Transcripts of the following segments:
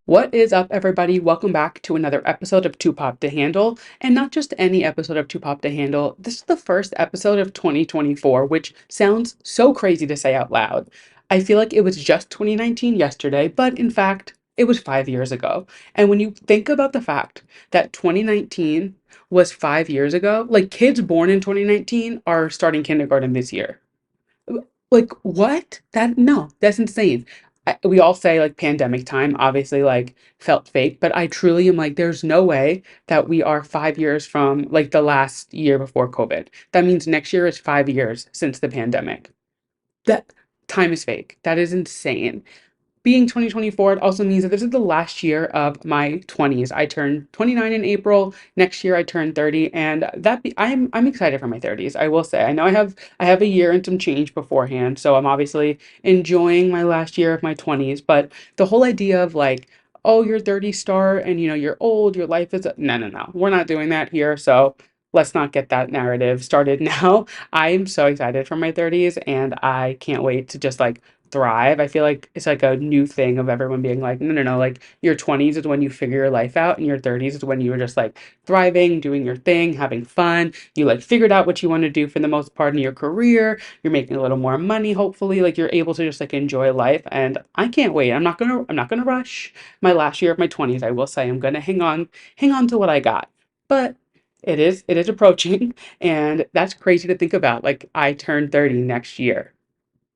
What is up, everybody? Welcome back to another episode of Too Pop to Handle. And not just any episode of Too Pop to Handle, this is the first episode of 2024, which sounds so crazy to say out loud. I feel like it was just 2019 yesterday, but in fact, it was 5 years ago. And when you think about the fact that 2019 was 5 years ago, like kids born in 2019 are starting kindergarten this year. Like, what? No, that's insane. We all say like pandemic time, obviously, like felt fake, but I truly am like, there's no way that we are 5 years from like the last year before COVID. That means next year is 5 years since the pandemic. That time is fake. That is insane. Being 2024, it also means that this is the last year of my 20s. I turned 29 in April. Next year I turn 30, and I'm excited for my 30s. I will say. I have a year and some change beforehand, so I'm obviously enjoying my last year of my 20s, but the whole idea of like, oh, your 30s start and you're old, your life is no, no, no. We're not doing that here, so let's not get that narrative started now. I'm so excited for my 30s and I can't wait to just like thrive. I feel like it's like a new thing of everyone being like, no, no, no, like your 20s is when you figure your life out, and your 30s is when you were just like thriving, doing your thing, having fun. You like figured out what you want to do for the most part in your career. You're making a little more money, hopefully. Like you're able to just like enjoy life. And I can't wait. I'm not gonna rush my last year of my 20s. I will say I'm gonna hang on to what I got. But it is approaching, and that's crazy to think about. Like I turn 30 next year.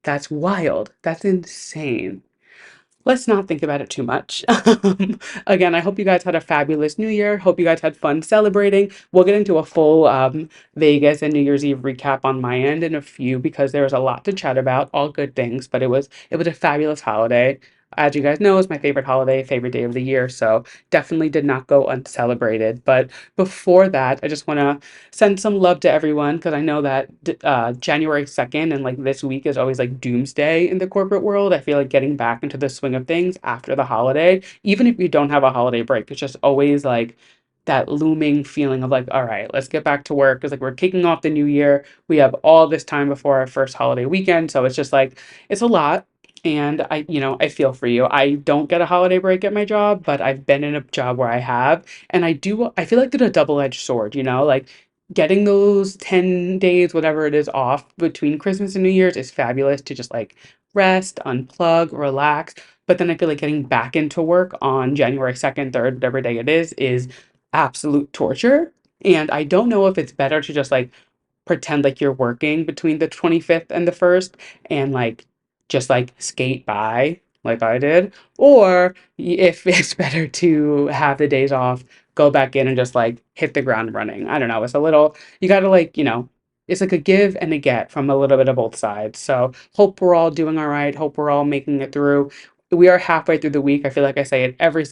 That's wild. That's insane. Let's not think about it too much. Again, I hope you guys had a fabulous New Year. Hope you guys had fun celebrating. We'll get into a full Vegas and New Year's Eve recap on my end in a few because there was a lot to chat about, all good things, but it was a fabulous holiday. As you guys know, it's my favorite holiday, favorite day of the year, so definitely did not go uncelebrated. But before that, I just want to send some love to everyone because I know that January 2nd and like this week is always like doomsday in the corporate world. I feel like getting back into the swing of things after the holiday, even if you don't have a holiday break, it's just always like that looming feeling of like, all right, let's get back to work because like we're kicking off the new year. We have all this time before our first holiday weekend. So it's just like, it's a lot. And I feel for you. I don't get a holiday break at my job, but I've been in a job where I have. And I feel like there's a double-edged sword, like getting those 10 days, whatever it is, off between Christmas and New Year's is fabulous to just like rest, unplug, relax. But then I feel like getting back into work on January 2nd, 3rd, whatever day it is absolute torture. And I don't know if it's better to just like pretend like you're working between the 25th and the 1st and like just like skate by like I did, or if it's better to have the days off, go back in and just like hit the ground running. I don't know. It's a little, you gotta like, it's like a give and a get from a little bit of both sides. So hope we're all doing all right. Hope we're all making it through. We are halfway through the week. I feel like I say it every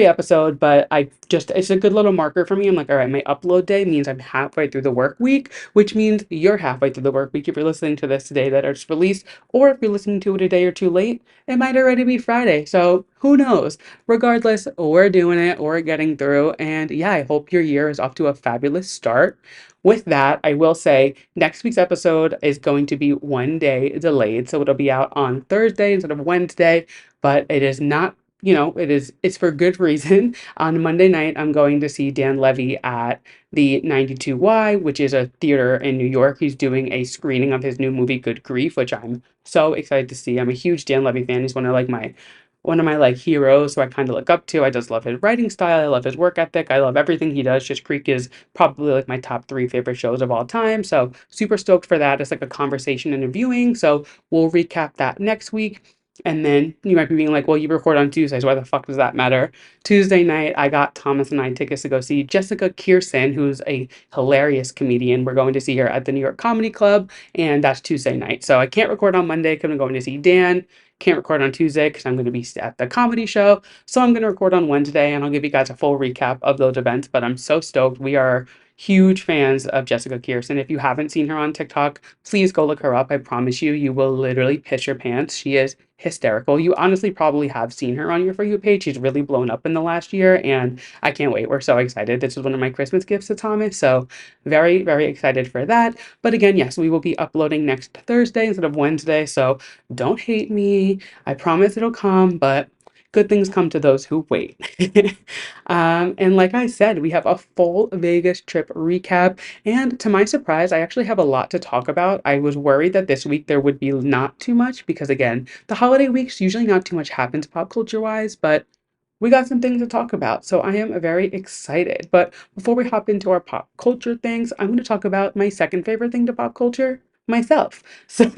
episode, but it's a good little marker for me. I'm like, all right, my upload day means I'm halfway through the work week, which means you're halfway through the work week if you're listening to this today that it's released, or if you're listening to it a day or two late, it might already be Friday. So who knows? Regardless, we're doing it, we're getting through, and yeah, I hope your year is off to a fabulous start. With that, I will say next week's episode is going to be one day delayed, so it'll be out on Thursday instead of Wednesday, but it is not it's for good reason. On Monday night, I'm going to see Dan Levy at the 92Y, which is a theater in New York. He's doing a screening of his new movie, Good Grief, which I'm so excited to see. I'm a huge Dan Levy fan. He's one of my like heroes who I kind of look up to. I just love his writing style. I love his work ethic. I love everything he does. Just Creek is probably like my top three favorite shows of all time. So super stoked for that. It's like a conversation and a viewing. So we'll recap that next week. And then you might be being like, well, you record on Tuesdays. Why the fuck does that matter? Tuesday night, I got Thomas and I tickets to go see Jessica Kirson, who's a hilarious comedian. We're going to see her at the New York Comedy Club, and that's Tuesday night. So I can't record on Monday because I'm going to see Dan. Can't record on Tuesday because I'm going to be at the comedy show. So I'm going to record on Wednesday, and I'll give you guys a full recap of those events. But I'm so stoked. We are huge fans of Jessica Kirson. If you haven't seen her on TikTok, please go look her up. I promise you, you will literally piss your pants. She is hysterical. You honestly probably have seen her on your For You page. She's really blown up in the last year, and I can't wait. We're so excited. This is one of my Christmas gifts to Thomas, so very, very excited for that. But again, yes, we will be uploading next Thursday instead of Wednesday, so don't hate me. I promise it'll come, but good things come to those who wait. And like I said, we have a full Vegas trip recap. And to my surprise, I actually have a lot to talk about. I was worried that this week there would be not too much because, again, the holiday weeks usually not too much happens pop culture wise, but we got some things to talk about. So I am very excited. But before we hop into our pop culture things, I'm going to talk about my second favorite thing to pop culture, myself. So,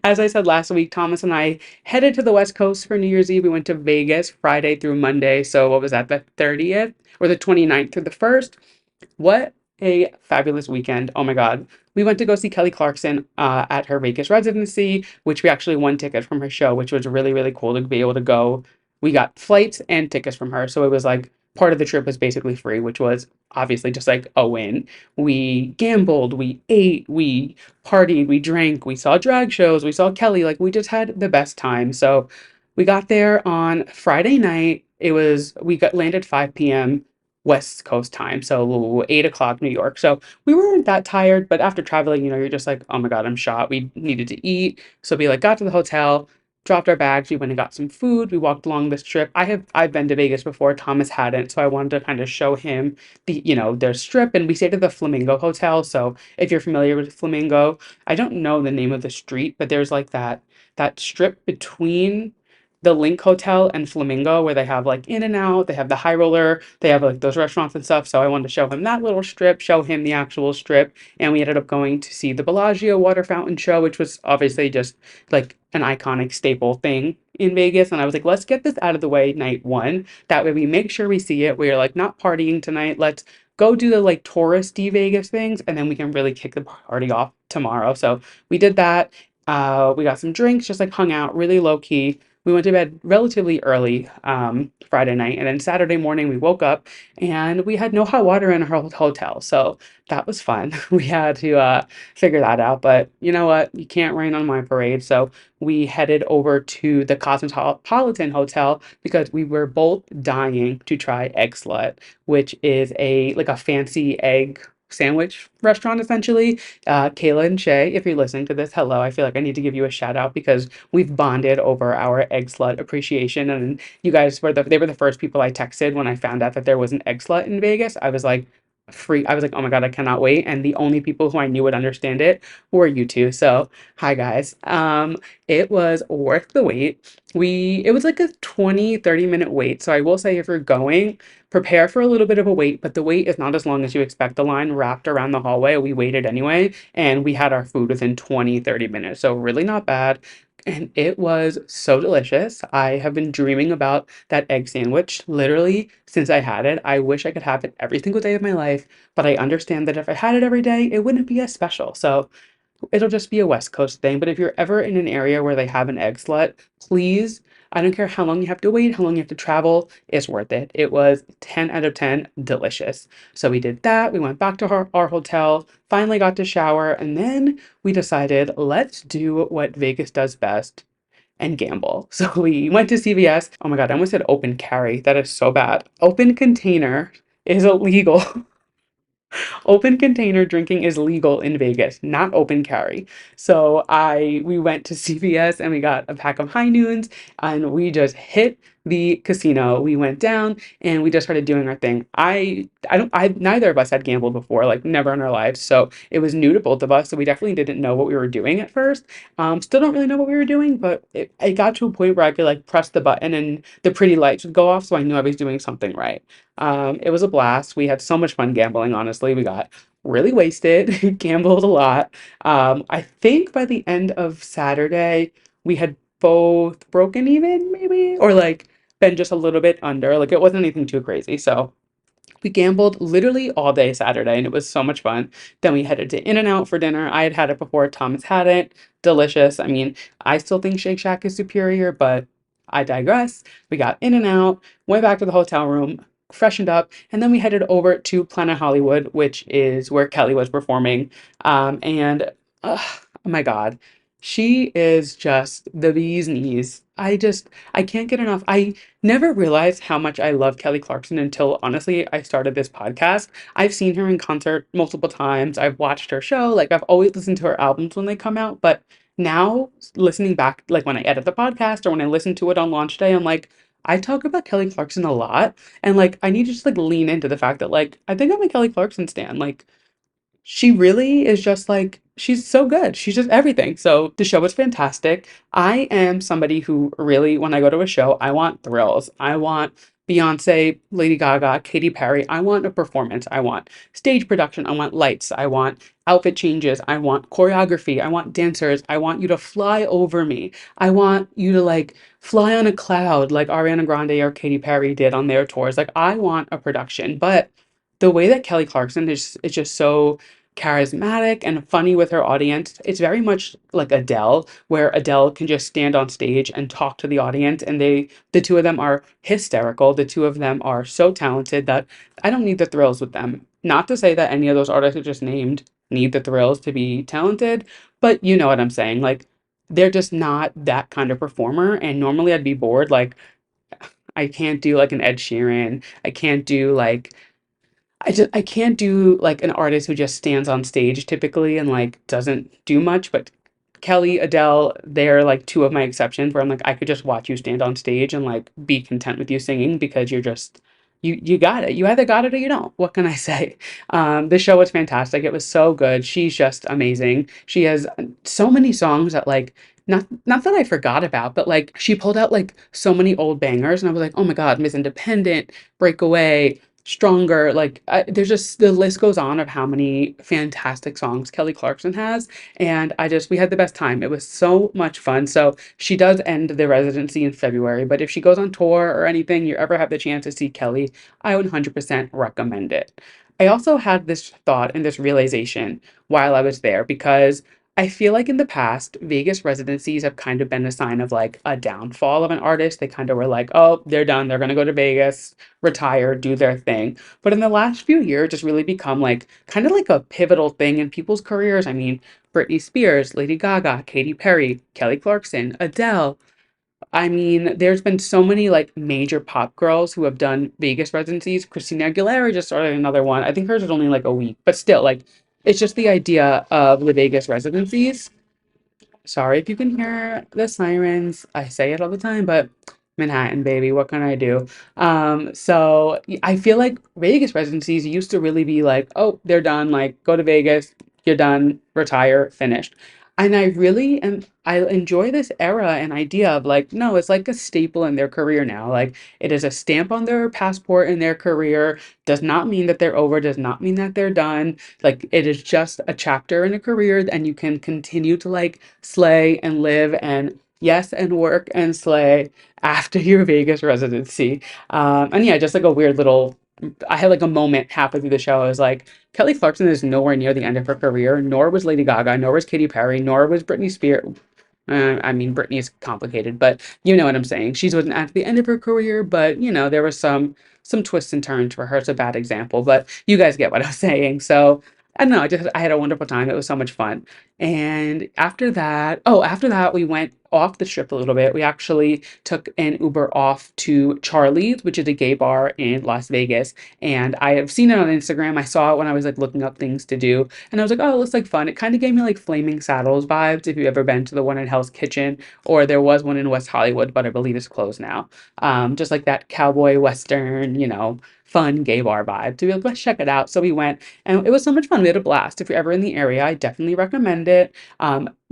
as I said last week, Thomas and I headed to the West Coast for New Year's Eve. We went to Vegas Friday through Monday. So, what was that, the 30th or the 29th through the 1st? What a fabulous weekend. Oh my God. We went to go see Kelly Clarkson at her Vegas residency, which we actually won tickets from her show, which was really, really cool to be able to go. We got flights and tickets from her. So it was like part of the trip was basically free, which was obviously just like a win. We gambled, we ate, we partied, we drank, we saw drag shows, we saw Kelly. Like we just had the best time. So we got there on Friday night. We got landed 5 p.m. West Coast time, so 8 o'clock New York. So we weren't that tired, but after traveling, you're just like, oh my God, I'm shot. We needed to eat. So we like got to the hotel, dropped our bags, we went and got some food. We walked along this trip. I've been to Vegas before, Thomas hadn't, so I wanted to kind of show him their strip, and we stayed at the Flamingo Hotel. So if you're familiar with Flamingo, I don't know the name of the street, but there's like that strip between the Link Hotel and Flamingo where they have like In and Out, they have the High Roller, they have like those restaurants and stuff. So I wanted to show him that little strip, show him the actual strip, and we ended up going to see the Bellagio water fountain show, which was obviously just like an iconic staple thing in Vegas. And I was like, let's get this out of the way night one. That way we make sure we see it. We're like not partying tonight. Let's go do the like touristy Vegas things, and then we can really kick the party off tomorrow. So we did that. We got some drinks, just like hung out really low key. We went to bed relatively early Friday night, and then Saturday morning we woke up and we had no hot water in our hotel. So that was fun. We had to figure that out, but you know what? You can't rain on my parade. So we headed over to the Cosmopolitan Hotel because we were both dying to try Egg Slut, which is a fancy egg sandwich restaurant essentially. Kayla and Shay, if you're listening to this, hello. I feel like I need to give you a shout out because we've bonded over our egg slut appreciation, and you guys they were the first people I texted when I found out that there was an egg slut in Vegas. I was like, oh my God, I cannot wait. And the only people who I knew would understand it were you two. So hi guys. It was worth the wait. It was like a 20-30 minute wait. So I will say if you're going, prepare for a little bit of a wait, but the wait is not as long as you expect. The line wrapped around the hallway. We waited anyway, and we had our food within 20-30 minutes. So really not bad. And it was so delicious. I have been dreaming about that egg sandwich literally since I had it. I wish I could have it every single day of my life, but I understand that if I had it every day, it wouldn't be as special. So it'll just be a West Coast thing. But if you're ever in an area where they have an egg slut, please, I don't care how long you have to wait, how long you have to travel, it's worth it. It was 10 out of 10 delicious. So we did that. We went back to our hotel, finally got to shower, and then we decided let's do what Vegas does best and gamble. So we went to CVS. Oh my God, I almost said open carry. That is so bad. Open container is illegal. Open container drinking is legal in Vegas, not open carry. So we went to CVS and we got a pack of high noons and we just hit the casino. We went down and we just started doing our thing. I neither of us had gambled before, like never in our lives. So it was new to both of us. So we definitely didn't know what we were doing at first. Still don't really know what we were doing, but it got to a point where I could like press the button and the pretty lights would go off. So I knew I was doing something right. It was a blast. We had so much fun gambling, honestly. We got really wasted, gambled a lot. I think by the end of Saturday, we had both broken even, maybe, or like been just a little bit under. Like it wasn't anything too crazy. So we gambled literally all day Saturday and it was so much fun. Then we headed to In and Out for dinner. I had had it before, Thomas hadn't. Delicious. I mean, I still think Shake Shack is superior, but I digress. We got In and Out, went back to the hotel room, freshened up, and then we headed over to Planet Hollywood, which is where Kelly was performing. Oh my God, she is just the bee's knees. I can't get enough. I never realized how much I love Kelly Clarkson until honestly I started this podcast. I've seen her in concert multiple times. I've watched her show. Like I've always listened to her albums when they come out, but now listening back, like when I edit the podcast or when I listen to it on launch day, I'm like, I talk about Kelly Clarkson a lot, and like I need to just like lean into the fact that like I think I'm a Kelly Clarkson stan. Like she really is just like she's so good. She's just everything. So the show was fantastic. I am somebody who really, when I go to a show, I want thrills. I want Beyonce, Lady Gaga, Katy Perry. I want a performance. I want stage production. I want lights. I want outfit changes. I want choreography. I want dancers. I want you to fly over me. I want you to like fly on a cloud like Ariana Grande or Katy Perry did on their tours. Like I want a production. But the way that Kelly Clarkson is just so charismatic and funny with her audience. It's very much like Adele, where Adele can just stand on stage and talk to the audience, and the two of them are hysterical. The two of them are so talented that I don't need the thrills with them. Not to say that any of those artists I just named need the thrills to be talented, but you know what I'm saying. Like, they're just not that kind of performer, and normally I'd be bored. Like, I can't do like an Ed Sheeran. I can't do like I can't do like an artist who just stands on stage typically and like doesn't do much, but Kelly, Adele, they're like two of my exceptions where I'm like I could just watch you stand on stage and like be content with you singing because you're just you got it. You either got it or you don't. What can I say? The show was fantastic. It was so good. She's just amazing. She has so many songs that like not that I forgot about, but like she pulled out like so many old bangers and I was like, "Oh my God, Miss Independent, Breakaway, Stronger." Like there's just the list goes on of how many fantastic songs Kelly Clarkson has, and we had the best time. It was so much fun. So she does end the residency in February, but if she goes on tour or anything, you ever have the chance to see Kelly, I would 100% recommend it. I also had this thought and this realization while I was there because I feel like in the past, Vegas residencies have kind of been a sign of like a downfall of an artist. They kind of were like, oh, they're done. They're going to go to Vegas, retire, do their thing. But in the last few years, it's really become like kind of like a pivotal thing in people's careers. I mean, Britney Spears, Lady Gaga, Katy Perry, Kelly Clarkson, Adele. I mean, there's been so many like major pop girls who have done Vegas residencies. Christina Aguilera just started another one. I think hers is only like a week, but still, like, it's just the idea of the Vegas residencies. Sorry if you can hear the sirens. I say it all the time, but Manhattan, baby, what can I do? I feel like Vegas residencies used to really be like, oh, they're done. Like, go to Vegas, you're done, retire, finished. And I enjoy this era and idea of like, no, it's like a staple in their career now. Like, it is a stamp on their passport in their career. Does not mean that they're over, does not mean that they're done. Like, it is just a chapter in a career, and you can continue to like slay and live and yes and work and slay after your Vegas residency. And yeah, just like a weird little I had like a moment halfway through the show. I was like, Kelly Clarkson is nowhere near the end of her career, nor was Lady Gaga, nor was Katy Perry, nor was Britney Spears. I mean, Britney is complicated, but you know what I'm saying. She wasn't at the end of her career, but you know, there was some twists and turns for her. It's a bad example, but you guys get what I'm saying. So I don't know. I had a wonderful time. It was so much fun. And after that, we went off the strip a little bit. We actually took an Uber off to Charlie's, which is a gay bar in Las Vegas. And I have seen it on Instagram. I saw it when I was like looking up things to do. And I was like, oh, it looks like fun. It kind of gave me like Flaming Saddles vibes if you've ever been to the one in Hell's Kitchen, or there was one in West Hollywood, but I believe it's closed now. Just like that cowboy western, fun gay bar vibe. To be like, let's check it out. So we went and it was so much fun. We had a blast. If you're ever in the area, I definitely recommend it.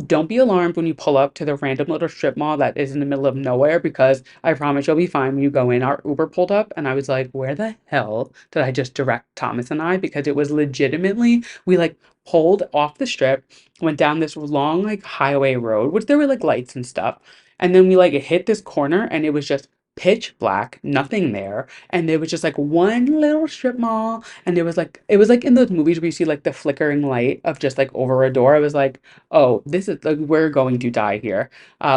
Don't be alarmed when you pull up to the random little strip mall that is in the middle of nowhere because I promise you'll be fine when you go in. Our Uber pulled up and I was like, where the hell did I just direct Thomas and I? Because it was legitimately, we like pulled off the strip, went down this long like highway road, which there were like lights and stuff. And then we like hit this corner and it was just pitch black, nothing there. And there was just like one little strip mall. And it was like in those movies where you see like the flickering light of just like over a door. I was like, oh, this is like we're going to die here.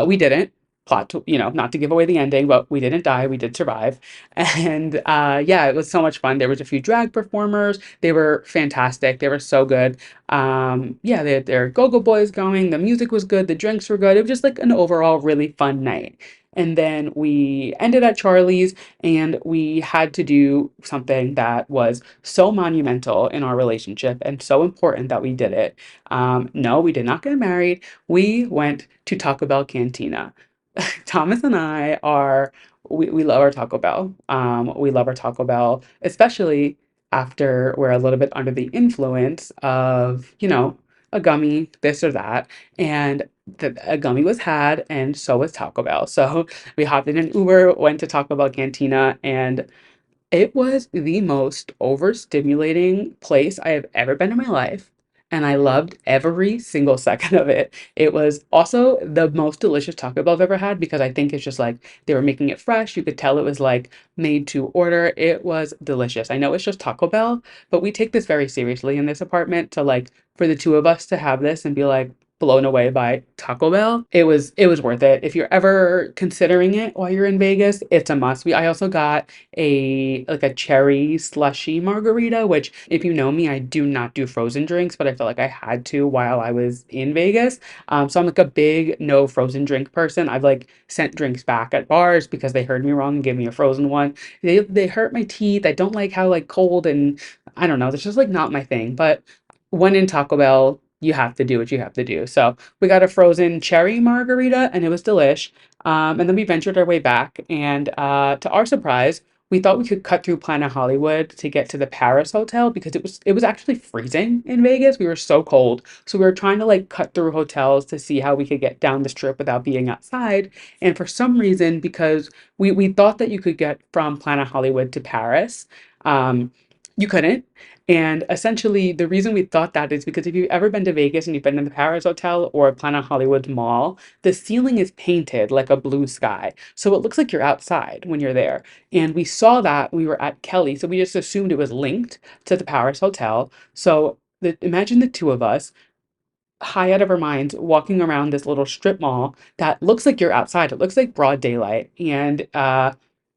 We didn't. Not to give away the ending, but we didn't die. We did survive. And yeah, it was so much fun. There was a few drag performers. They were fantastic. They were so good. Yeah, they're go-go boys going. The music was good. The drinks were good. It was just like an overall really fun night. And then we ended at Charlie's and we had to do something that was so monumental in our relationship and so important that we did it. No, we did not get married. We went to Taco Bell Cantina. Thomas and I are we love our Taco Bell. We love our Taco Bell, especially after we're a little bit under the influence of, a gummy, this or that. And a gummy was had, and so was Taco Bell. So we hopped in an Uber, went to Taco Bell Cantina, and it was the most overstimulating place I have ever been in my life, and I loved every single second of it. It was also the most delicious Taco Bell I've ever had because I think it's just like they were making it fresh. You could tell it was like made to order. It was delicious. I know it's just Taco Bell, but we take this very seriously in this apartment to like for the two of us to have this and be like blown away by Taco Bell. It was worth it. If you're ever considering it while you're in Vegas, it's a must. I also got a cherry slushy margarita, which if you know me, I do not do frozen drinks, but I felt like I had to while I was in Vegas. So I'm like a big no frozen drink person. I've like sent drinks back at bars because they heard me wrong and gave me a frozen one. They hurt my teeth. I don't like how like cold and I don't know. It's just like not my thing. But when in Taco Bell, you have to do what you have to do. So we got a frozen cherry margarita and it was delish. And then we ventured our way back, and to our surprise, we thought we could cut through Planet Hollywood to get to the Paris hotel because it was actually freezing in Vegas. We were so cold. So we were trying to like cut through hotels to see how we could get down the strip without being outside. And for some reason, because we thought that you could get from Planet Hollywood to Paris, you couldn't. And essentially, the reason we thought that is because if you've ever been to Vegas and you've been in the Paris Hotel or Planet Hollywood Mall, the ceiling is painted like a blue sky. So it looks like you're outside when you're there. And we saw that we were at Kelly, so we just assumed it was linked to the Paris Hotel. So imagine the two of us high out of our minds walking around this little strip mall that looks like you're outside. It looks like broad daylight. And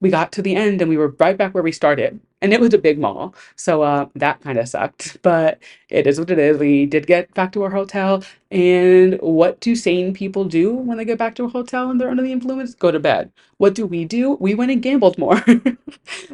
we got to the end and we were right back where we started. And it was a big mall. So that kind of sucked. But it is what it is. We did get back to our hotel. And what do sane people do when they get back to a hotel and they're under the influence? Go to bed. What do? We went and gambled more.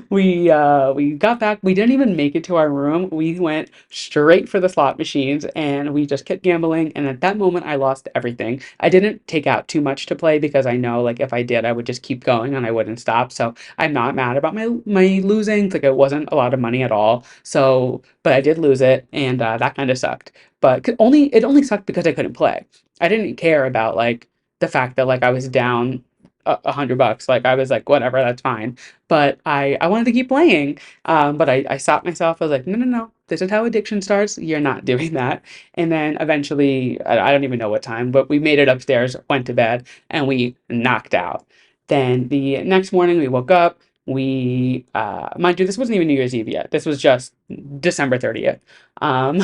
We got back. We didn't even make it to our room. We went straight for the slot machines and we just kept gambling. And at that moment, I lost everything. I didn't take out too much to play because I know like if I did, I would just keep going and I wouldn't stop. So I'm not mad about my losing. Like it wasn't a lot of money at all. So, but I did lose it, and that kind of sucked. But it only sucked because I couldn't play. I didn't care about like the fact that like I was down $100. Like I was like, whatever, that's fine. But I wanted to keep playing. But I stopped myself. I was like, no, no, no. This is how addiction starts. You're not doing that. And then eventually, I don't even know what time, but we made it upstairs, went to bed, and we knocked out. Then the next morning, we woke up. Mind you, this wasn't even New Year's Eve yet. This was just December 30th. Um,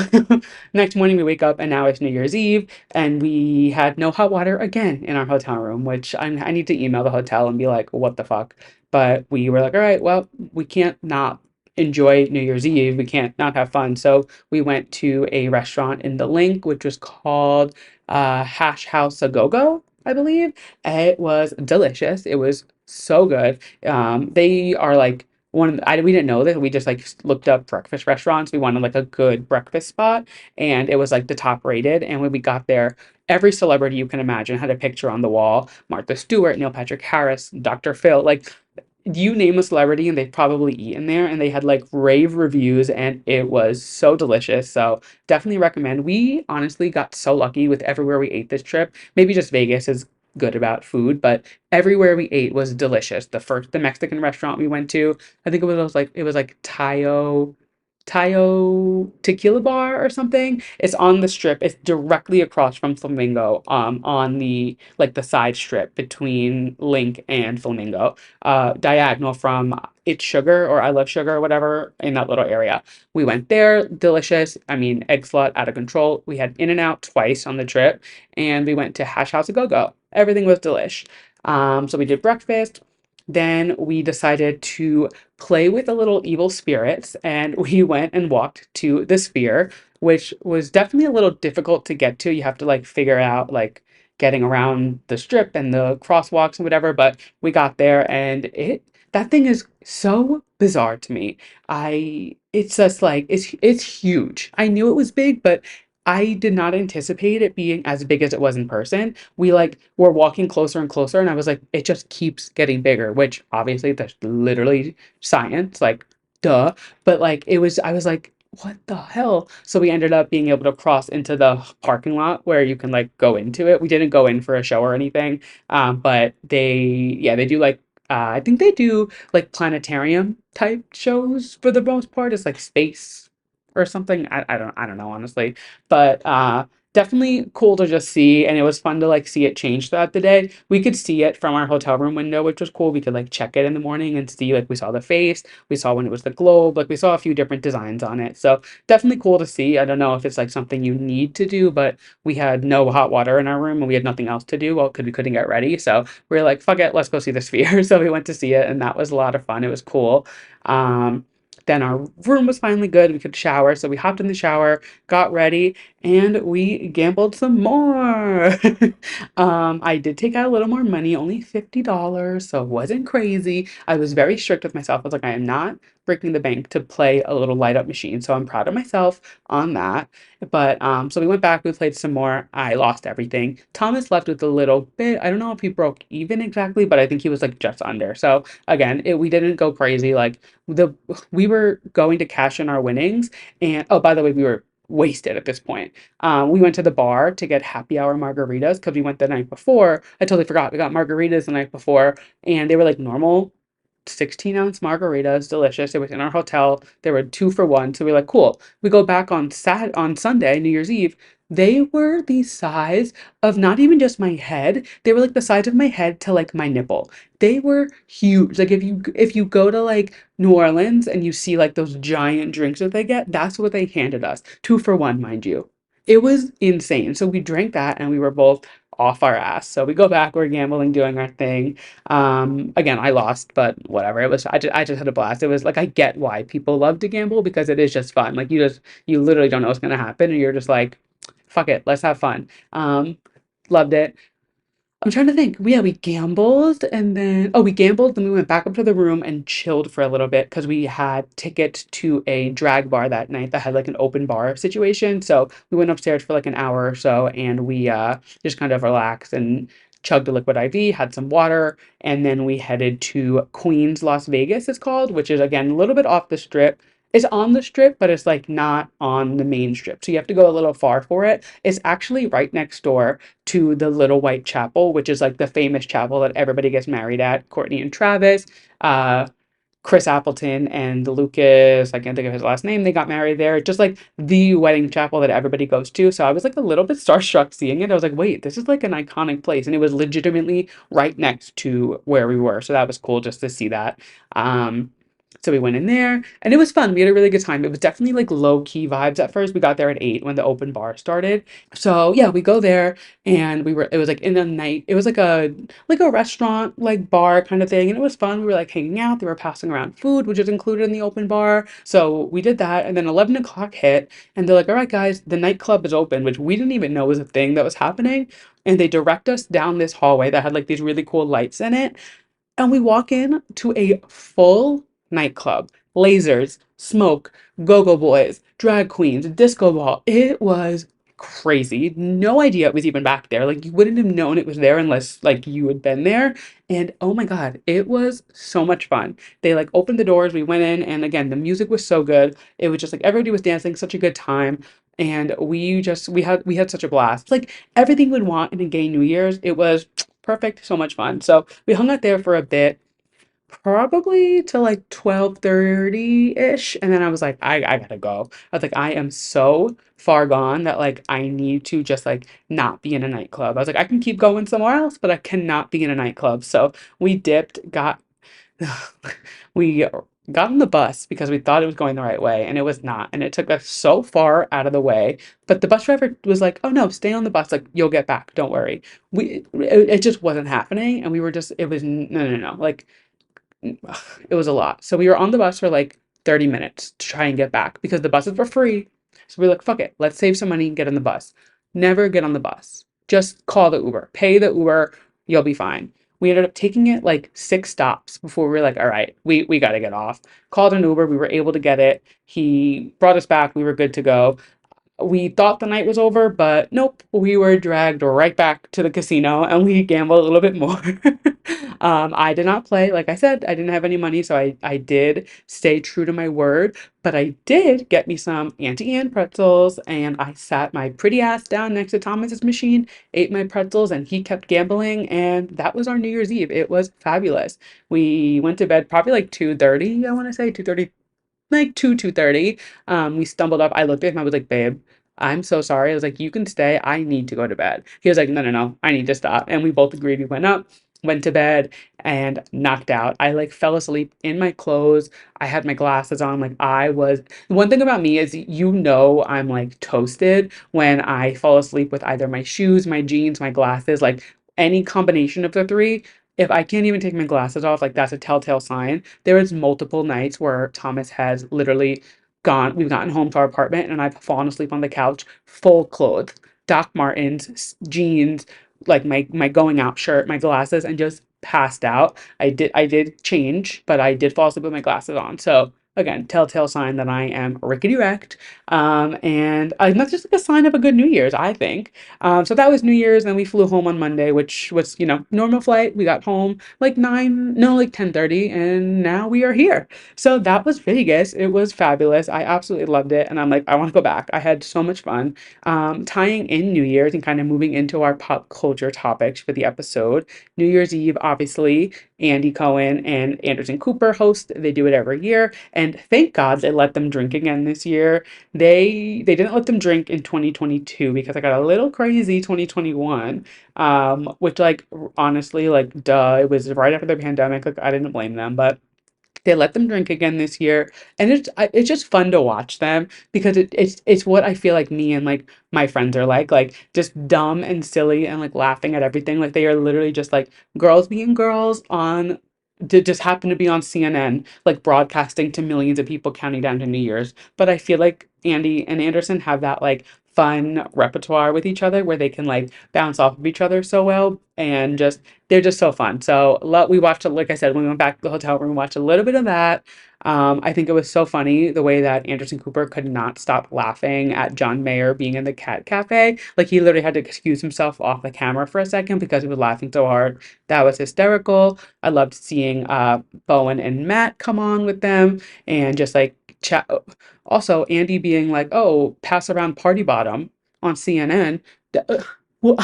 next morning, we wake up, and now it's New Year's Eve, and we had no hot water again in our hotel room, which I need to email the hotel and be like, what the fuck? But we were like, all right, well, we can't not enjoy New Year's Eve. We can't not have fun. So we went to a restaurant in the link, which was called Hash House A Go Go, I believe. It was delicious. It was so good. They are like we didn't know that. We just like looked up breakfast restaurants. We wanted like a good breakfast spot, and it was like the top rated. And when we got there, every celebrity you can imagine had a picture on the wall. Martha Stewart, Neil Patrick Harris, Dr. Phil, like you name a celebrity and they've probably eaten there, and they had like rave reviews and it was so delicious. So definitely recommend. We honestly got so lucky with everywhere we ate this trip. Maybe just Vegas is good about food, but everywhere we ate was delicious. The Mexican restaurant we went to, I think it was like Tayo Tequila Bar or something. It's on the strip. It's directly across from Flamingo, on the like the side strip between Link and Flamingo, diagonal from It's Sugar or I Love Sugar or whatever in that little area. We went there, delicious. I mean, egg slut out of control. We had In-N-Out twice on the trip, and we went to Hash House A Go Go. Everything was delish. So we did breakfast. Then we decided to play with the little evil spirits, and we went and walked to the sphere, which was definitely a little difficult to get to. You have to like figure out like getting around the strip and the crosswalks and whatever, but we got there, and it that thing is so bizarre to me. I It's just like it's huge. I knew it was big, but I did not anticipate it being as big as it was in person. We like were walking closer and closer, and I was like, it just keeps getting bigger, which obviously that's literally science, like duh. But like I was like, what the hell? So we ended up being able to cross into the parking lot where you can like go into it. We didn't go in for a show or anything, but yeah, they do like I think they do like planetarium type shows for the most part. It's like space or something. I don't know honestly, but definitely cool to just see, and it was fun to like see it change throughout the day. We could see it from our hotel room window, which was cool. We could like check it in the morning and see like we saw the face, we saw when it was the globe, like we saw a few different designs on it. So definitely cool to see. I don't know if it's like something you need to do, but we had no hot water in our room and we had nothing else to do well because we couldn't get ready. So we were like, fuck it, let's go see the sphere. So we went to see it, and that was a lot of fun. It was cool. Um, then our room was finally good. We could shower. So we hopped in the shower, got ready, and we gambled some more. I did take out a little more money, only $50, so it wasn't crazy. I was very strict with myself. I was like, I am not breaking the bank to play a little light up machine. So I'm proud of myself on that. But so we went back, we played some more. I lost everything. Thomas left with a little bit. I don't know if he broke even exactly, but I think he was like just under. So again, we didn't go crazy. Like the we were going to cash in our winnings, and oh, by the way, we were wasted at this point. We went to the bar to get happy hour margaritas because we went the night before. I totally forgot. We got margaritas the night before, and they were like normal 16-ounce margaritas, delicious. It was in our hotel. They were 2 for 1. So we are like, cool. We go back on Sunday, New Year's Eve. They were the size of not even just my head. They were like the size of my head to like my nipple. They were huge. Like if you go to like New Orleans and you see like those giant drinks that they get, that's what they handed us. 2 for 1, mind you. It was insane. So we drank that and we were both off our ass. So we go back, we're gambling, doing our thing. Again, I lost, but whatever. It was I just had a blast. It was like I get why people love to gamble because it is just fun. Like you literally don't know what's gonna happen and you're just like, fuck it, let's have fun. Loved it. I'm trying to think. Yeah, we gambled and then we gambled, then we went back up to the room and chilled for a little bit because we had tickets to a drag bar that night that had like an open bar situation. So we went upstairs for like an hour or so and we just kind of relaxed and chugged a liquid IV, had some water, and then we headed to Queens, Las Vegas, it's called, which is again a little bit off the strip. It's on the strip, but it's like not on the main strip. So you have to go a little far for it. It's actually right next door to the Little White Chapel, which is like the famous chapel that everybody gets married at. Courtney and Travis, uh, Chris Appleton and Lucas, I can't think of his last name, they got married there. Just like the wedding chapel that everybody goes to. So I was like a little bit starstruck seeing it. I was like, wait, this is like an iconic place. And it was legitimately right next to where we were. So that was cool just to see that. Um, so we went in there and it was fun. We had a really good time. It was definitely like low key vibes at first. We got there at 8 when the open bar started. So yeah, we go there and it was like in the night, it was like a restaurant, like bar kind of thing. And it was fun. We were like hanging out. They were passing around food, which is included in the open bar. So we did that. And then 11 o'clock hit and they're like, all right, guys, the nightclub is open, which we didn't even know was a thing that was happening. And they direct us down this hallway that had like these really cool lights in it. And we walk in to a full nightclub, lasers, smoke, go-go boys, drag queens, disco ball. It was crazy. No idea it was even back there. Like you wouldn't have known it was there unless like you had been there. And oh my God, it was so much fun. They like opened the doors, we went in, and again, the music was so good. It was just like everybody was dancing, such a good time. And we had such a blast. Like everything we'd want in a gay New Year's. It was perfect, so much fun. So we hung out there for a bit, probably till like 12:30-ish. And then I was like, I gotta go. I was like, I am so far gone that like I need to just like not be in a nightclub. I was like, I can keep going somewhere else, but I cannot be in a nightclub. So we dipped, got we got on the bus because we thought it was going the right way and it was not. And it took us so far out of the way. But the bus driver was like, oh no, stay on the bus. Like, you'll get back. Don't worry. It just wasn't happening. And we were just, it was, no, no, no. Like, it was a lot. So we were on the bus for like 30 minutes to try and get back because the buses were free. So we were like, fuck it, let's save some money and get on the bus. Never get on the bus. Just call the Uber. Pay the Uber, you'll be fine. We ended up taking it like 6 stops before we were like, all right, we got to get off. Called an Uber. We were able to get it. He brought us back. We were good to go. We thought the night was over, but nope, we were dragged right back to the casino and we gambled a little bit more. I did not play. Like I said, I didn't have any money, so I did stay true to my word, but I did get me some Auntie Anne pretzels and I sat my pretty ass down next to Thomas's machine, ate my pretzels, and he kept gambling, and that was our New Year's Eve. It was fabulous. We went to bed probably like 2:30, I want to say 2:30, like 2:30. We stumbled up. I looked at him. I was like, babe, I'm so sorry. I was like, you can stay. I need to go to bed. He was like, no, no, no. I need to stop. And we both agreed. We went up, went to bed, and knocked out. I like fell asleep in my clothes. I had my glasses on. Like I was. One thing about me is, I'm like toasted when I fall asleep with either my shoes, my jeans, my glasses, like any combination of the three. If I can't even take my glasses off, like that's a telltale sign. There was multiple nights where Thomas has literally we've gotten home to our apartment and I've fallen asleep on the couch, full clothes, Doc Martens, jeans, like my going out shirt, my glasses, and just passed out. I did change, but I did fall asleep with my glasses on. So again, telltale sign that I am rickety wrecked. And that's just like a sign of a good New Year's, I think. So that was New Year's, and we flew home on Monday, which was, normal flight. We got home like 9, no, like 10:30, and now we are here. So that was Vegas. It was fabulous. I absolutely loved it, and I'm like, I want to go back. I had so much fun. Tying in New Year's and kind of moving into our pop culture topics for the episode. New Year's Eve, obviously, Andy Cohen and Anderson Cooper host. They do it every year, and thank God they let them drink again this year. They didn't let them drink in 2022 because I got a little crazy 2021. Which like honestly, like duh, it was right after the pandemic. Like I didn't blame them, but they let them drink again this year, and it's just fun to watch them because it's what I feel like me and like my friends are like just dumb and silly and like laughing at everything. Like they are literally just like girls being girls on did just happen to be on CNN, like broadcasting to millions of people counting down to New Year's. But I feel like Andy and Anderson have that like fun repertoire with each other where they can like bounce off of each other so well and just they're just so fun. So we watched, like I said, when we went back to the hotel room, we watched a little bit of that. I think it was so funny the way that Anderson Cooper could not stop laughing at John Mayer being in the cat cafe. Like he literally had to excuse himself off the camera for a second because he was laughing so hard. That was hysterical. I loved seeing Bowen and Matt come on with them and just like chat. Also, Andy being like, "Oh, pass around party bottom" on CNN. Well,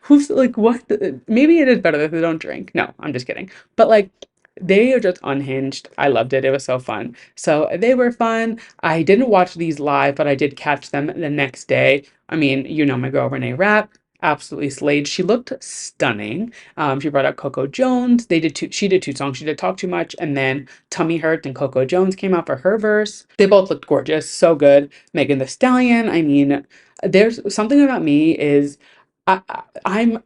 who's like what? Maybe it is better that they don't drink. No, I'm just kidding. But like they are just unhinged. I loved it. It was so fun. So they were fun. I didn't watch these live, but I did catch them the next day. I mean, my girl Renee Rapp absolutely slayed. She looked stunning. She brought out Coco Jones. She did two songs. She did Talk Too Much, and then Tummy Hurt and Coco Jones came out for her verse. They both looked gorgeous. So good. Megan the Stallion. I mean, there's something about me is I'm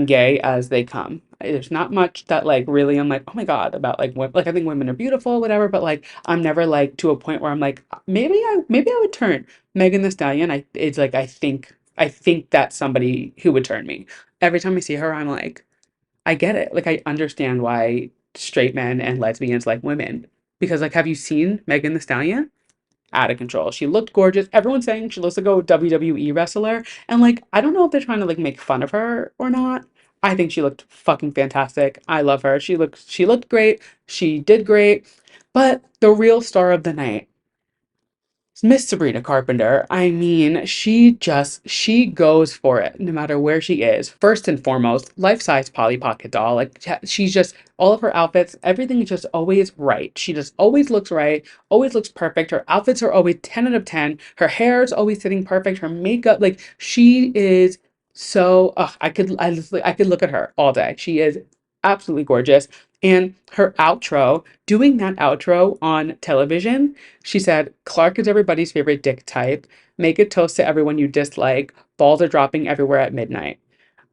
gay as they come. There's not much that like really I'm like, oh my God, about like like I think women are beautiful, whatever, but like I'm never like to a point where I'm like, maybe I would turn Megan the Stallion. It's like I think that's somebody who would turn me. Every time I see her, I'm like, I get it. Like I understand why straight men and lesbians like women. Because like have you seen Megan the Stallion? Out of control. She looked gorgeous. Everyone's saying she looks like a WWE wrestler. And like, I don't know if they're trying to like make fun of her or not. I think she looked fucking fantastic. I love her. She looked great. She did great. But the real star of the night, Miss Sabrina Carpenter. I mean, she goes for it no matter where she is. First and foremost, life-size Polly Pocket doll. Like she's just all of her outfits, everything is just always right. She just always looks right, always looks perfect. Her outfits are always 10 out of 10. Her hair is always sitting perfect. Her makeup, like she is so I could look at her all day. She is absolutely gorgeous. And her outro, doing that outro on television, she said, Clark is everybody's favorite dick type. Make a toast to everyone you dislike. Balls are dropping everywhere at midnight.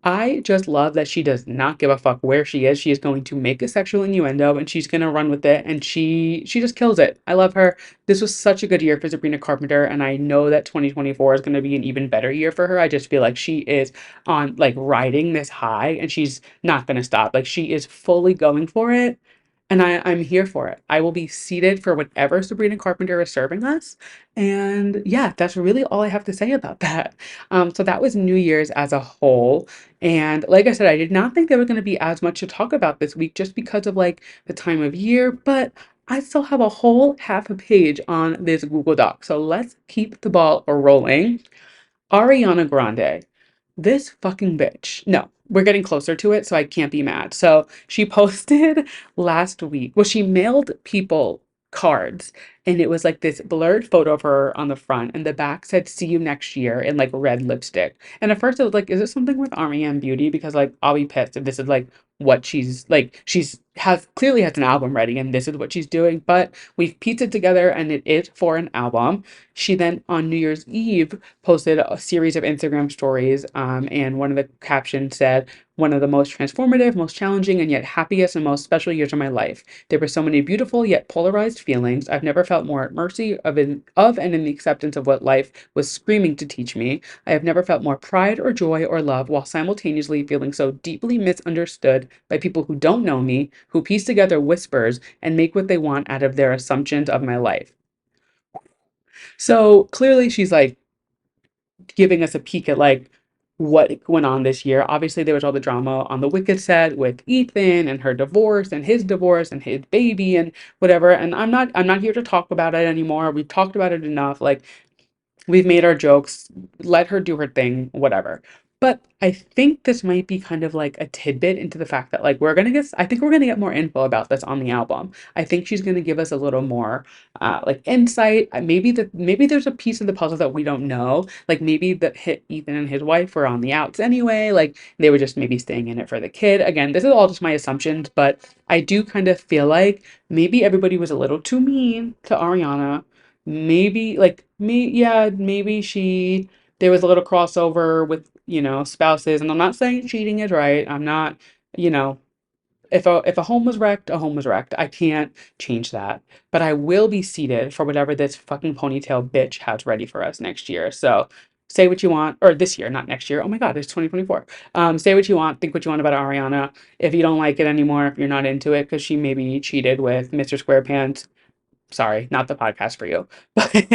I just love that she does not give a fuck where she is. She is going to make a sexual innuendo and she's gonna run with it and she just kills it. I love her. This was such a good year for Sabrina Carpenter and I know that 2024 is gonna be an even better year for her. I just feel like she is on like riding this high and she's not gonna stop. Like she is fully going for it And I'm here for it. I will be seated for whatever Sabrina Carpenter is serving us. And yeah, that's really all I have to say about that. So that was New Year's as a whole. And like I said, I did not think there was going to be as much to talk about this week just because of like the time of year, but I still have a whole half a page on this Google Doc. So let's keep the ball rolling. Ariana Grande. This fucking bitch. No, we're getting closer to it, so I can't be mad. So she posted last week. Well, she mailed people cards, and it was like this blurred photo of her on the front, and the back said "See you next year" in like red lipstick. And at first, I was like, "Is it something with R.E.M. Beauty?" Because like I'll be pissed if this is like what she's like. She's has clearly has an album ready, and this is what she's doing. But we've pieced it together, and it is for an album. She then on New Year's Eve posted a series of Instagram stories, and one of the captions said, "One of the most transformative, most challenging, and yet happiest and most special years of my life. There were so many beautiful yet polarized feelings. I've never felt more at mercy of and in the acceptance of what life was screaming to teach me. I have never felt more pride or joy or love while simultaneously feeling so deeply misunderstood by people who don't know me, who piece together whispers and make what they want out of their assumptions of my life." So clearly she's like giving us a peek at like what went on this year. Obviously, there was all the drama on the Wicked set with Ethan and her divorce and his baby and whatever. And I'm not here to talk about it anymore. We've talked about it enough. Like we've made our jokes, let her do her thing, whatever. But I think this might be kind of like a tidbit into the fact that like I think we're gonna get more info about this on the album. I think she's gonna give us a little more like insight. Maybe there's a piece of the puzzle that we don't know. Like maybe that hit Ethan and his wife were on the outs anyway. Like they were just maybe staying in it for the kid. Again, this is all just my assumptions, but I do kind of feel like maybe everybody was a little too mean to Ariana. Maybe like me, yeah, maybe there was a little crossover with, spouses. And I'm not saying cheating is right. I'm not, you know, if a home was wrecked, a home was wrecked. I can't change that. But I will be seated for whatever this fucking ponytail bitch has ready for us next year. So say what you want, or this year, not next year. Oh my God, it's 2024. Say what you want, think what you want about Ariana. If you don't like it anymore, if you're not into it, because she maybe cheated with Mr. SquarePants, sorry, not the podcast for you. But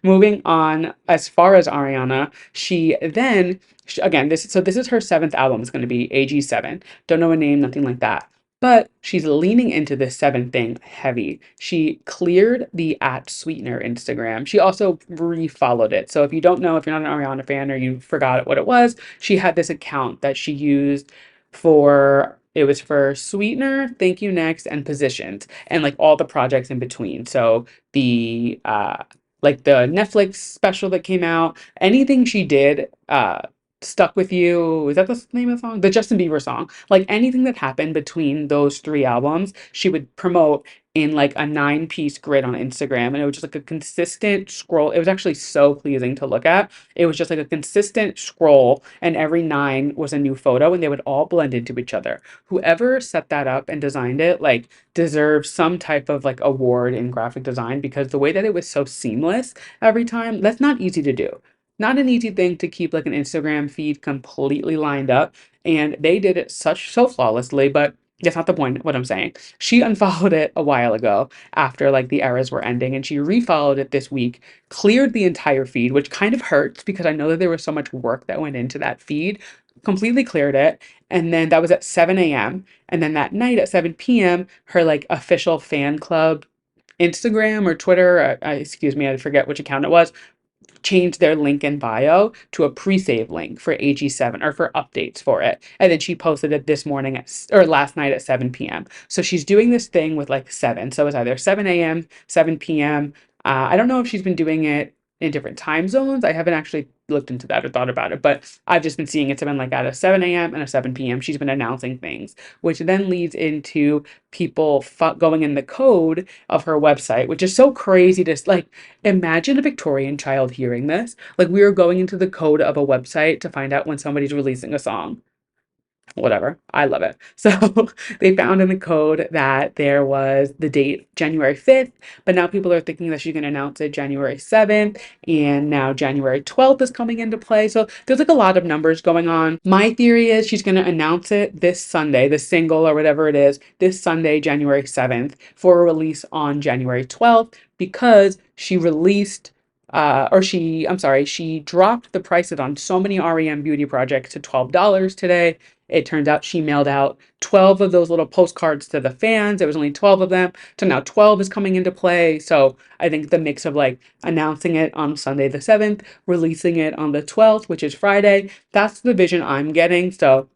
moving on, as far as Ariana, she then again this is her seventh album. It's going to be AG7. Don't know a name, nothing like that. But she's leaning into this seven thing heavy. She cleared the at Sweetener Instagram. She also refollowed it. So if you don't know, if you're not an Ariana fan or you forgot what it was, she had this account that she used for it was for Sweetener, Thank You Next, and Positions, and like all the projects in between. So the like the Netflix special that came out, anything she did, Stuck with You, is that the name of the song? The Justin Bieber song. Like anything that happened between those three albums, she would promote in like a 9-piece grid on Instagram. And it was just like a consistent scroll. It was actually so pleasing to look at. It was just like a consistent scroll, and every nine was a new photo, and they would all blend into each other. Whoever set that up and designed it, like, deserves some type of like award in graphic design because the way that it was so seamless every time, that's not easy to do. Not an easy thing to keep like an Instagram feed completely lined up. And they did it so flawlessly, but that's not the point, what I'm saying. She unfollowed it a while ago after like the eras were ending, and she refollowed it this week, cleared the entire feed, which kind of hurts because I know that there was so much work that went into that feed, completely cleared it. And then that was at 7 a.m. And then that night at 7 p.m., her like official fan club Instagram or Twitter, excuse me, I forget which account it was, changed their link in bio to a pre-save link for AG7 or for updates for it. And then she posted it this morning or last night at 7 p.m. So she's doing this thing with like seven. So it's either 7 a.m., 7 p.m. I don't know if she's been doing it in different time zones. I haven't actually looked into that or thought about it, but I've just been seeing it's been like at a 7 a.m. and a 7 p.m. She's been announcing things, which then leads into people going in the code of her website, which is so crazy to like imagine a Victorian child hearing this. Like we are going into the code of a website to find out when somebody's releasing a song. whatever. I love it. So they found in the code that there was the date January 5th, but now people are thinking that she's going to announce it January 7th, and now January 12th is coming into play. So there's like a lot of numbers going on. My theory is she's going to announce it this Sunday, the single or whatever it is, this Sunday, January 7th, for a release on January 12th because she released I'm sorry, she dropped the prices on so many REM beauty projects to $12 today. It turns out she mailed out 12 of those little postcards to the fans. There was only 12 of them. So now 12 is coming into play. So I think the mix of like announcing it on Sunday the 7th, releasing it on the 12th, which is Friday, that's the vision I'm getting. So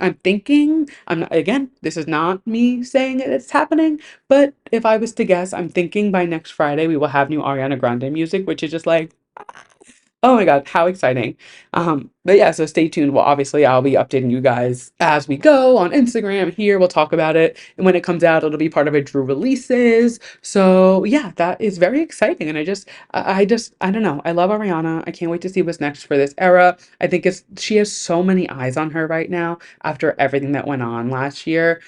I'm thinking, I'm not, again, this is not me saying it's happening, but if I was to guess, I'm thinking by next Friday we will have new Ariana Grande music, which is just like, oh my God, how exciting. But yeah, so stay tuned. Well, obviously I'll be updating you guys as we go on Instagram here. We'll talk about it. And when it comes out, it'll be part of a Drew releases. So yeah, that is very exciting. And I don't know. I love Ariana. I can't wait to see what's next for this era. I think she has so many eyes on her right now after everything that went on last year,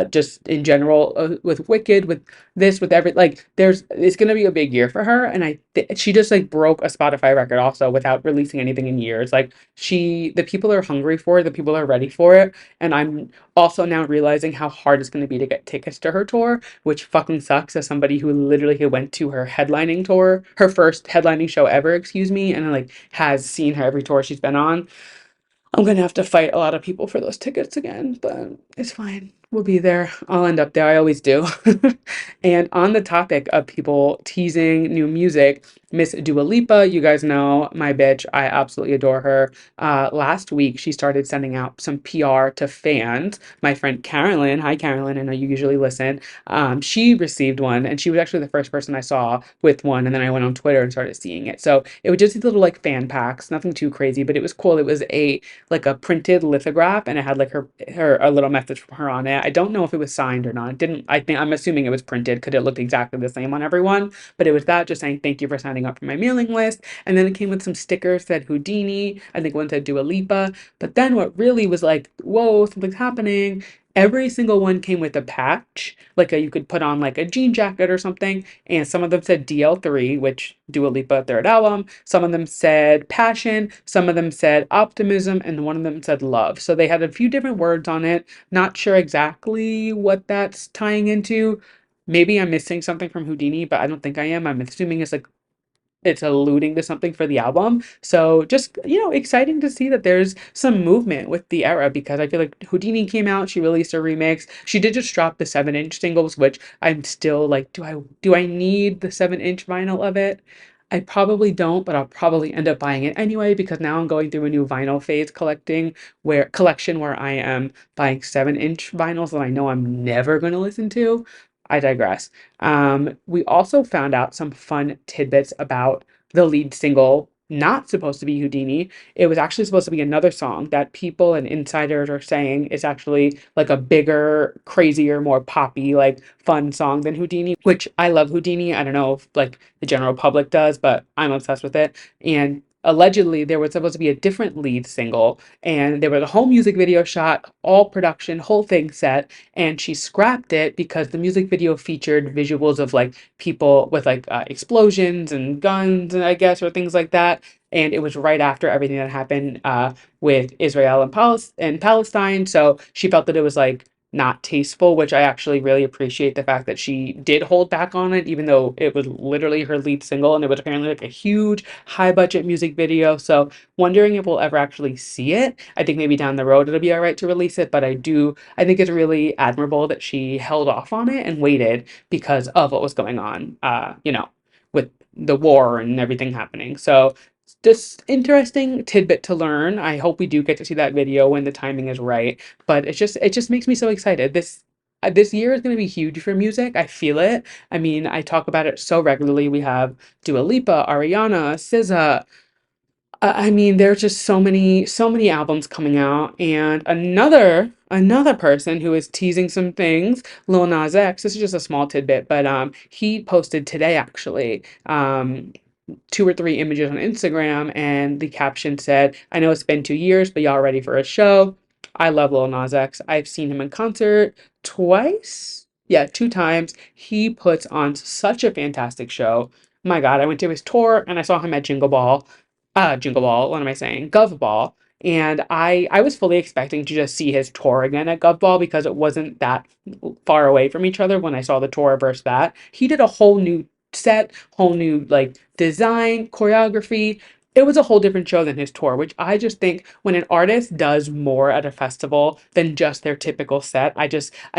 just in general, with Wicked, with this, with every like it's gonna be a big year for her. And she just like broke a Spotify record also without releasing anything in years. Like the people are hungry for it, the people are ready for it. And I'm also now realizing how hard it's gonna be to get tickets to her tour, which fucking sucks as somebody who literally went to her headlining tour, her first headlining show ever, excuse me, and like has seen her every tour she's been on. I'm gonna have to fight a lot of people for those tickets again, but it's fine. We'll be there. I'll end up there. I always do. And on the topic of people teasing new music, Miss Dua Lipa, you guys know my bitch. I absolutely adore her. Last week, she started sending out some PR to fans. My friend Carolyn, hi Carolyn, I know you usually listen. She received one, and she was actually the first person I saw with one. And then I went on Twitter and started seeing it. So it was just these little like fan packs, nothing too crazy, but it was cool. It was a printed lithograph, and it had like her a little message from her on it. I don't know if it was signed or not. It didn't. I'm assuming it was printed because it looked exactly the same on everyone. But it was that, just saying thank you for signing up for my mailing list. And then it came with some stickers that said Houdini. I think one said Dua Lipa. But then what really was like, whoa, something's happening. Every single one came with a patch, you could put on like a jean jacket or something, and some of them said DL3, which Dua Lipa third album. Some of them said passion, some of them said optimism, and one of them said love. So they had a few different words on it. Not sure exactly what that's tying into. Maybe I'm missing something from Houdini, but I don't think I am. I'm assuming it's alluding to something for the album. So just, exciting to see that there's some movement with the era, because I feel like Houdini came out, she released a remix. She did just drop the 7-inch singles, which I'm still like, do I need the 7-inch vinyl of it? I probably don't, but I'll probably end up buying it anyway because now I'm going through a new vinyl phase collection where I am buying 7-inch vinyls that I know I'm never going to listen to. I digress. We also found out some fun tidbits about the lead single, not supposed to be Houdini. It was actually supposed to be another song that people and insiders are saying is actually like a bigger, crazier, more poppy, like fun song than Houdini, which I love Houdini. I don't know if like the general public does, but I'm obsessed with it. And allegedly there was supposed to be a different lead single, and there was a whole music video shot, all production, whole thing set, and she scrapped it because the music video featured visuals of like people with explosions and guns, and I guess, or things like that. And it was right after everything that happened with Israel and Palestine. So she felt that it was like not tasteful, which I actually really appreciate the fact that she did hold back on it, even though it was literally her lead single and it was apparently like a huge high budget music video. So wondering if we'll ever actually see it. I think maybe down the road it'll be all right to release it, but I think it's really admirable that she held off on it and waited because of what was going on, with the war and everything happening. So just interesting tidbit to learn. I hope we do get to see that video when the timing is right. But it just makes me so excited. This year is going to be huge for music. I feel it. I mean, I talk about it so regularly. We have Dua Lipa, Ariana, SZA. I mean, there's just so many albums coming out, and another person who is teasing some things, Lil Nas X. This is just a small tidbit, but he posted today actually, 2 or 3 images on Instagram, and the caption said, "I know it's been 2 years, but y'all ready for a show?" I love Lil Nas X. I've seen him in concert twice. Yeah, two times. He puts on such a fantastic show. My God, I went to his tour and I saw him at Jingle Ball, what am I saying? Gov Ball. And I was fully expecting to just see his tour again at Gov Ball because it wasn't that far away from each other when I saw the tour versus that. He did a whole new set, whole new like design, choreography. It was a whole different show than his tour, which I just think when an artist does more at a festival than just their typical set, I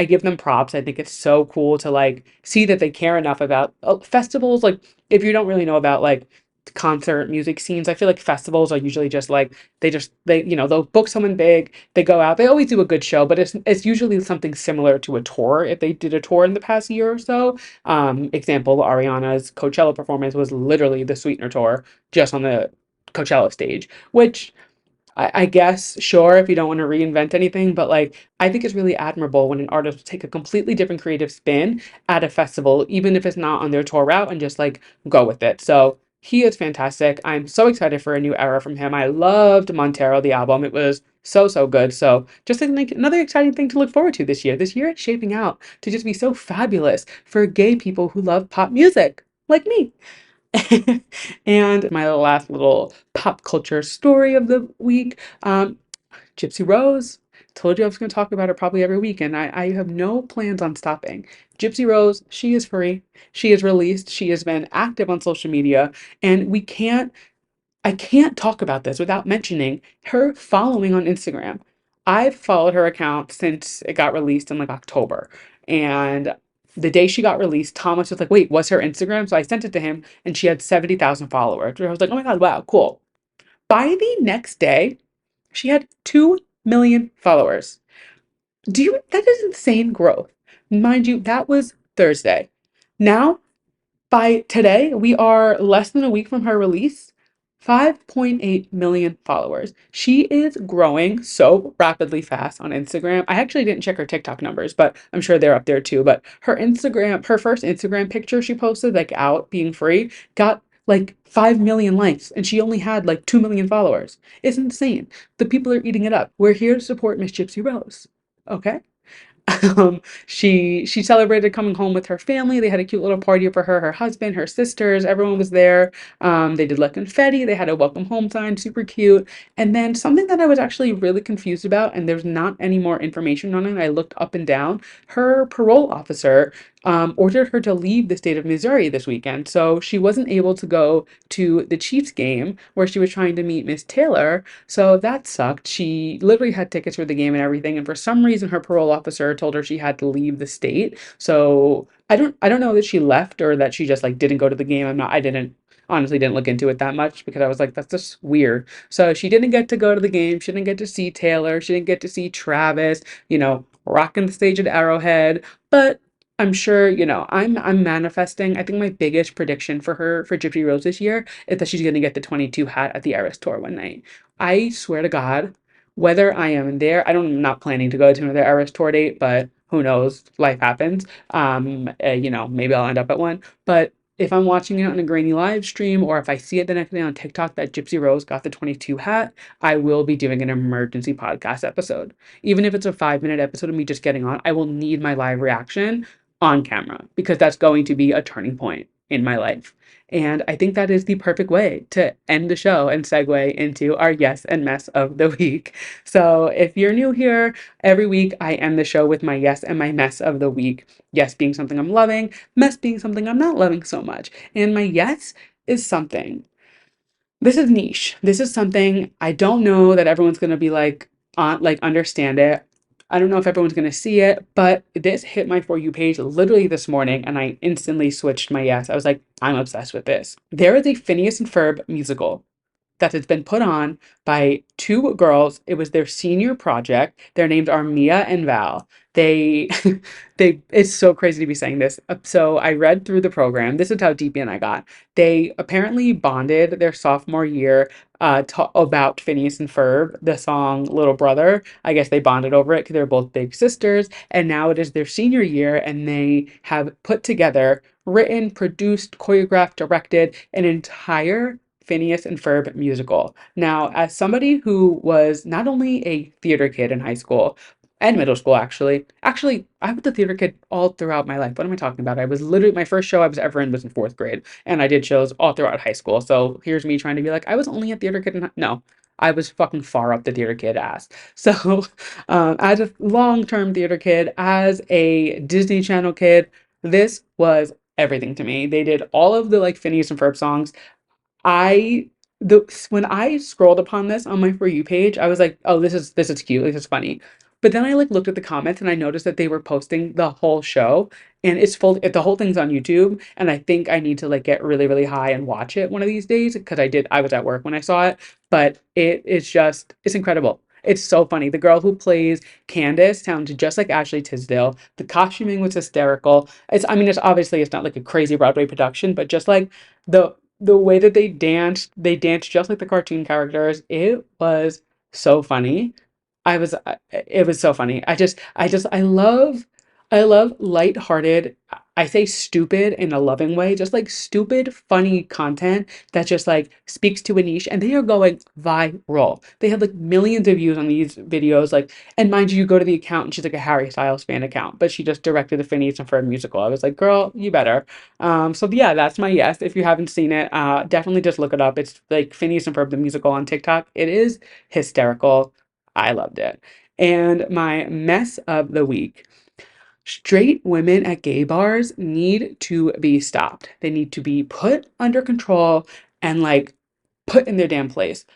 give them props. I think it's so cool to like see that they care enough about festivals. Like if you don't really know about like concert music scenes, I feel like festivals are usually just like they'll book someone big, they go out, they always do a good show, but it's usually something similar to a tour if they did a tour in the past year or so. Example, Ariana's Coachella performance was literally the Sweetener tour just on the Coachella stage, which I guess, sure, if you don't want to reinvent anything, but like, I think it's really admirable when an artist will take a completely different creative spin at a festival, even if it's not on their tour route, and just like go with it. So he is fantastic. I'm so excited for a new era from him. I loved Montero, the album. It was so, so good. So just like another exciting thing to look forward to this year. This year it's shaping out to just be so fabulous for gay people who love pop music, like me. And my last little pop culture story of the week, Gypsy Rose. Told you I was going to talk about her probably every week, and I have no plans on stopping. Gypsy Rose, she is free. She is released. She has been active on social media, and I can't talk about this without mentioning her following on Instagram. I've followed her account since it got released in like October. And the day she got released, Thomas was like, wait, what's her Instagram? So I sent it to him and she had 70,000 followers. I was like, oh my God, wow, cool. By the next day, she had 2 million followers. That is insane growth. Mind you, that was Thursday. Now by today, we are less than a week from her release. 5.8 million followers. She is growing so rapidly fast on Instagram. I actually didn't check her TikTok numbers, but I'm sure they're up there too. But her first Instagram picture she posted, like out being free, got like 5 million likes, and she only had like 2 million followers. It's insane. The people are eating it up. We're here to support Miss Gypsy Rose. Okay? She celebrated coming home with her family. They had a cute little party for her husband, her sisters, everyone was there. They did like confetti, they had a welcome home sign, super cute. And then something that I was actually really confused about, and there's not any more information on it. I looked up and down. Her parole officer ordered her to leave the state of Missouri this weekend. So she wasn't able to go to the Chiefs game where she was trying to meet Miss Taylor. So that sucked. She literally had tickets for the game and everything. And for some reason, her parole officer told her she had to leave the state. So I don't know that she left or that she just like didn't go to the game. I didn't honestly didn't look into it that much because I was like, that's just weird. So she didn't get to go to the game. She didn't get to see Taylor. She didn't get to see Travis, rocking the stage at Arrowhead. But I'm sure, I'm manifesting. I think my biggest prediction for Gypsy Rose this year is that she's gonna get the 22 hat at the Eras tour one night. I swear to God, whether I am there, I'm not planning to go to another Eras tour date, but who knows? Life happens. Maybe I'll end up at one. But if I'm watching it on a grainy live stream, or if I see it the next day on TikTok that Gypsy Rose got the 22 hat, I will be doing an emergency podcast episode. Even if it's a 5-minute episode of me just getting on, I will need my live reaction on camera because that's going to be a turning point in my life. And I think that is the perfect way to end the show and segue into our yes and mess of the week. So if you're new here, every week I end the show with my yes and my mess of the week. Yes being something I'm loving, mess being something I'm not loving so much. And my yes is something. This is niche. This is something I don't know that everyone's gonna be like understand it. I don't know if everyone's gonna see it, but this hit my For You page literally this morning and I instantly switched my yes. I was like, I'm obsessed with this. There is a Phineas and Ferb musical that has been put on by two girls. It was their senior project. Their names are Mia and Val. They, it's so crazy to be saying this. So I read through the program. This is how deep in I got. They apparently bonded their sophomore year about Phineas and Ferb, the song Little Brother. I guess they bonded over it because they're both big sisters. And now it is their senior year and they have put together, written, produced, choreographed, directed an entire Phineas and Ferb musical. Now, as somebody who was not only a theater kid in high school and middle school, actually, I was a theater kid all throughout my life. What am I talking about? I was literally my first show I was ever in was in fourth grade, and I did shows all throughout high school. So here's me trying to be like, I was only a theater kid. No, I was fucking far up the theater kid ass. So, as a long-term theater kid, as a Disney Channel kid, this was everything to me. They did all of the like Phineas and Ferb songs. I the when I scrolled upon this on my For You page, I was like, "Oh, this is cute. This is funny." But then I like looked at the comments and I noticed that they were posting the whole show and it's full the whole thing's on YouTube and I think I need to like get really really high and watch it one of these days because I was at work when I saw it, but it is just it's incredible. It's so funny. The girl who plays Candace sounds just like Ashley Tisdale. The costuming was hysterical. I mean, it's obviously it's not like a crazy Broadway production, but just like the way that they danced just like the cartoon characters. It was so funny. It was so funny. I love lighthearted, I say stupid in a loving way, just like stupid, funny content that just like speaks to a niche and they are going viral. They have like millions of views on these videos. Like, and mind you, you go to the account and she's like a Harry Styles fan account, but she just directed the Phineas and Ferb musical. I was like, girl, you better. So yeah, that's my yes. If you haven't seen it, definitely just look it up. It's like Phineas and Ferb the musical on TikTok. It is hysterical. I loved it. And my mess of the week. Straight women at gay bars need to be stopped. They need to be put under control and like put in their damn place.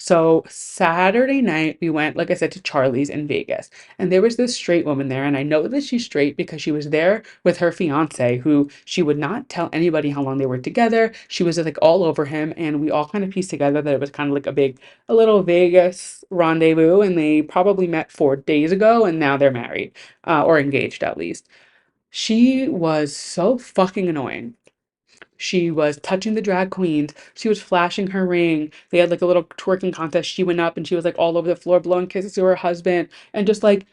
So Saturday night we went, like I said, to Charlie's in Vegas. And there was this straight woman there, and I know that she's straight because she was there with her fiance, who she would not tell anybody how long they were together. She was just like all over him, and we all kind of pieced together that it was kind of like a little Vegas rendezvous, and they probably met 4 days ago, and now they're married, or engaged at least. She was so fucking annoying. She was touching the drag queens. She was flashing her ring. They had like a little twerking contest. She went up and she was like all over the floor blowing kisses to her husband. And just like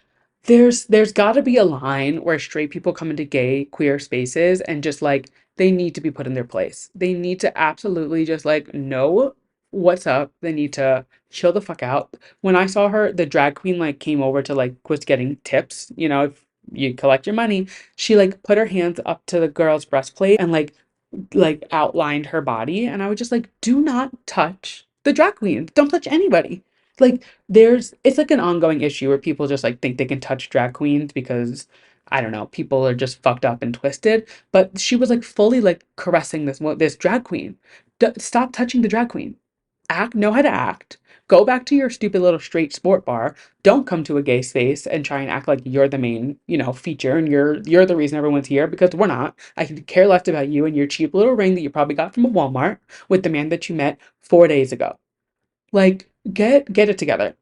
there's got to be a line where straight people come into gay queer spaces and just like they need to be put in their place. They need to absolutely just like know what's up. They need to chill the fuck out. When I saw her, the drag queen like came over to like was getting tips, if you collect your money. She like put her hands up to the girl's breastplate and like outlined her body and I was just like, do not touch the drag queen. Don't touch anybody. Like it's like an ongoing issue where people just like think they can touch drag queens because I don't know, people are just fucked up and twisted. But she was like fully like caressing this drag queen. Stop touching the drag queen. Know how to act. Go back to your stupid little straight sport bar. Don't come to a gay space and try and act like you're the main, feature and you're the reason everyone's here because we're not. I could care less about you and your cheap little ring that you probably got from a Walmart with the man that you met 4 days ago. Like, get it together.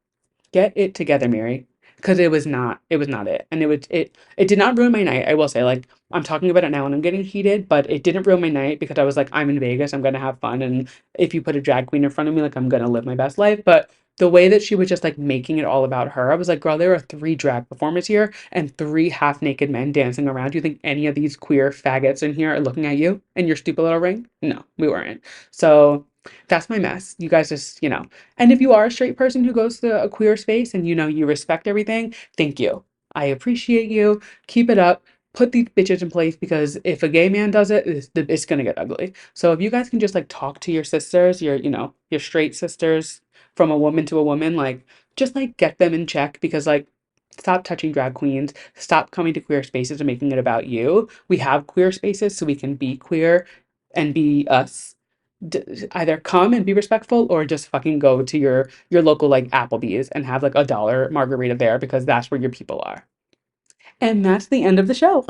Get it together, Mary. Because it was not it. And it did not ruin my night. I will say, like, I'm talking about it now and I'm getting heated, but it didn't ruin my night because I was like, I'm in Vegas, I'm gonna have fun. And if you put a drag queen in front of me, like I'm gonna live my best life. But the way that she was just like making it all about her, I was like, girl, there are three drag performers here and three half-naked men dancing around. You think any of these queer faggots in here are looking at you and your stupid little ring? No, we weren't. So that's my mess. You guys just. And if you are a straight person who goes to a queer space and you respect everything, thank you. I appreciate you. Keep it up. Put these bitches in place because if a gay man does it, it's gonna get ugly. So if you guys can just like talk to your sisters, your straight sisters from a woman to a woman, like just like get them in check because like stop touching drag queens, stop coming to queer spaces and making it about you. We have queer spaces so we can be queer and be us. Either come and be respectful or just fucking go to your local like Applebee's and have like $1 margarita there because that's where your people are. And that's the end of the show.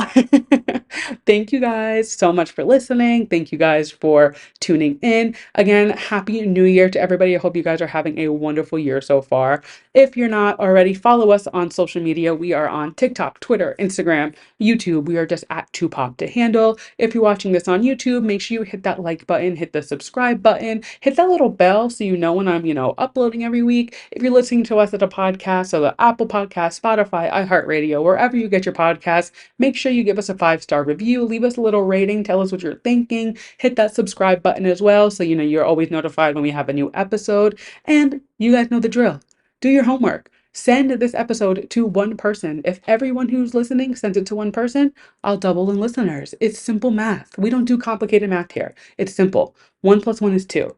Thank you guys so much for listening. Thank you guys for tuning in. Again, happy new year to everybody. I hope you guys are having a wonderful year so far. If you're not already, follow us on social media. We are on TikTok, Twitter, Instagram, YouTube. We are just at 2pop to handle. If you're watching this on YouTube, make sure you hit that like button, hit the subscribe button, hit that little bell so you know when I'm uploading every week. If you're listening to us at a podcast, so the Apple Podcast, Spotify, iHeartRadio, wherever you get get your podcast, make sure you give us a 5-star review, leave us a little rating, tell us what you're thinking, hit that subscribe button as well so you know you're always notified when we have a new episode. And you guys know the drill. Do your homework. Send this episode to one person. If everyone who's listening sends it to one person, I'll double in listeners. It's simple math. We don't do complicated math here. It's simple. 1 + 1 is 2.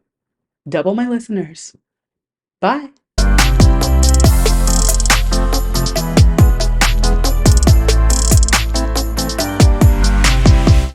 Double my listeners. Bye.